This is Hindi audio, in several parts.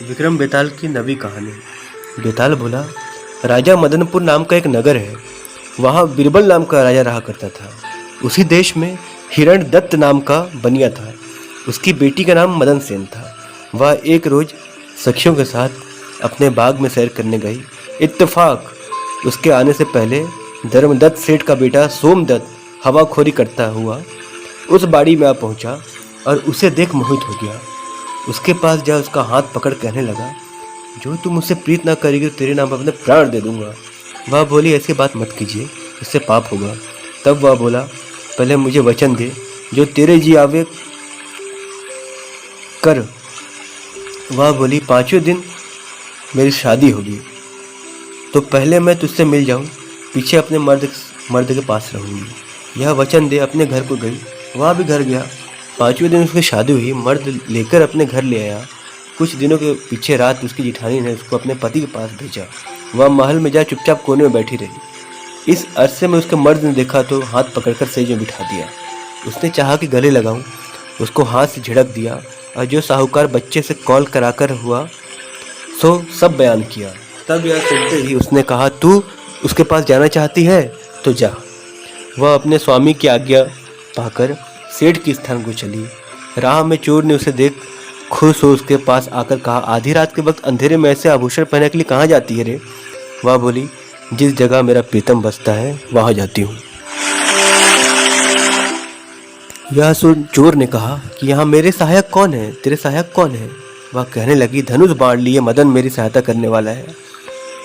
विक्रम बेताल की नवी कहानी। बेताल बोला, राजा मदनपुर नाम का एक नगर है। वहाँ बीरबल नाम का राजा रहा करता था। उसी देश में हिरण्यदत्त नाम का बनिया था। उसकी बेटी का नाम मदन सेन था। वह एक रोज सखियों के साथ अपने बाग में सैर करने गई। इत्तेफाक उसके आने से पहले धर्मदत्त सेठ का बेटा सोमदत्त हवाखोरी करता हुआ उस बाड़ी में आ पहुंचा और उसे देख मोहित हो गया। उसके पास जा उसका हाथ पकड़ कहने लगा, जो तुम मुझसे प्रीत ना करेगी तो तेरे नाम पर अपने प्राण दे दूंगा। वह बोली, ऐसी बात मत कीजिए, इससे पाप होगा। तब वह बोला, पहले मुझे वचन दे, जो तेरे जी आवे कर। वह बोली, 5वें दिन मेरी शादी होगी तो पहले मैं तुझसे मिल जाऊं, पीछे अपने मर्द के पास रहूंगी। यह वचन दे अपने घर को गई। वहाँ भी घर गया। 5वें दिन उसकी शादी हुई। मर्द लेकर अपने घर ले आया। कुछ दिनों के पीछे रात उसकी जिठानी ने उसको अपने पति के पास भेजा। वह महल में जा चुपचाप कोने में बैठी रही। इस अरसे में उसके मर्द ने देखा तो हाथ पकड़कर सेज में बिठा दिया। उसने चाहा कि गले लगाऊं, उसको हाथ से झिड़क दिया और जो साहूकार बच्चे से कॉल कराकर हुआ सो सब बयान किया। तब यह सुनते ही उसने कहा, तू उसके पास जाना चाहती है तो जा। वह अपने स्वामी की आज्ञा पाकर सेठ के स्थान को चली। राह में चोर ने उसे देख खुश हो उसके पास आकर कहा, आधी रात के वक्त अंधेरे में ऐसे आभूषण पहनने के लिए कहाँ जाती है रे? वह बोली, जिस जगह मेरा प्रीतम बसता है वहाँ जाती हूँ। यह सुन चोर ने कहा कि यहाँ मेरे सहायक कौन है? तेरे सहायक कौन है? वह कहने लगी, धनुष बाण लिए मदन मेरी सहायता करने वाला है।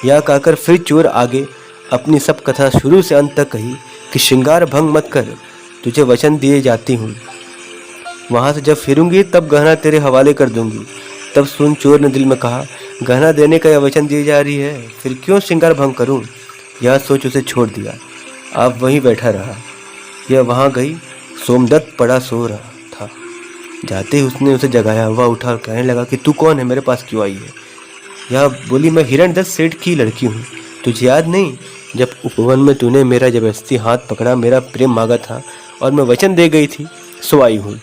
यह कहकर फिर चोर आगे अपनी सब कथा शुरू से अंत तक कही कि श्रृंगार भंग मत कर, तुझे वचन दिए जाती हूँ। वहाँ से जब फिरूंगी तब गहना तेरे हवाले कर दूंगी। तब सुन चोर ने दिल में कहा, गहना देने का यह वचन दिए जा रही है, फिर क्यों श्रृंगार भंग करूँ? यह सोच उसे छोड़ दिया। आप वहीं बैठा रहा। यह वहाँ गई। सोमदत्त पड़ा सो रहा था। जाते ही उसने उसे जगाया। वह उठा और कहने लगा कि तू कौन है, मेरे पास क्यों आई है? यह बोली, मैं हिरण्यदत्त सेठ की लड़की हूँ। तुझे याद नहीं, जब उपवन में तूने मेरा जबरदस्ती हाथ पकड़ा, मेरा प्रेम मांगा था और मैं वचन दे गई थी, सो आई हूँ,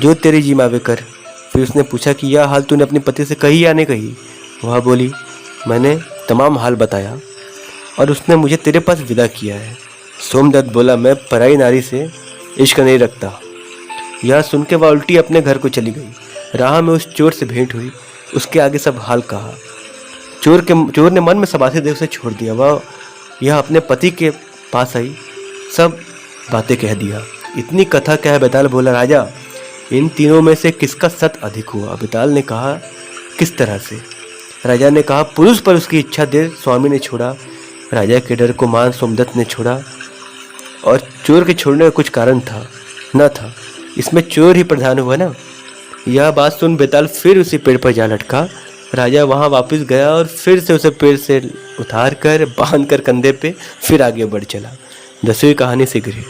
जो तेरी जी मावे कर। फिर उसने पूछा कि यह हाल तूने अपने पति से कही या नहीं कही? वह बोली, मैंने तमाम हाल बताया और उसने मुझे तेरे पास विदा किया है। सोमदत्त बोला, मैं पराई नारी से इश्क नहीं रखता। यह सुन के वह उल्टी अपने घर को चली गई। राह में उस चोर से भेंट हुई। उसके आगे सब हाल कहा। चोर ने मन में सबासे देख उसे छोड़ दिया। वह यह अपने पति के पास आई, सब बातें कह दिया। इतनी कथा क्या है? बेताल बोला, राजा, इन तीनों में से किसका सत अधिक हुआ? बेताल ने कहा, किस तरह से? राजा ने कहा, पुरुष पर उसकी इच्छा देर स्वामी ने छोड़ा, राजा के डर को मान सोमदत्त ने छोड़ा, और चोर के छोड़ने का कुछ कारण था न था, इसमें चोर ही प्रधान हुआ ना। यह बात सुन बेताल फिर उसी पेड़ पर जा लटका। राजा वहां वापस गया और फिर से उसे पेड़ से उतार कर बांध कर कंधे पे फिर आगे बढ़ चला। 10वीं कहानी शीघ्र है।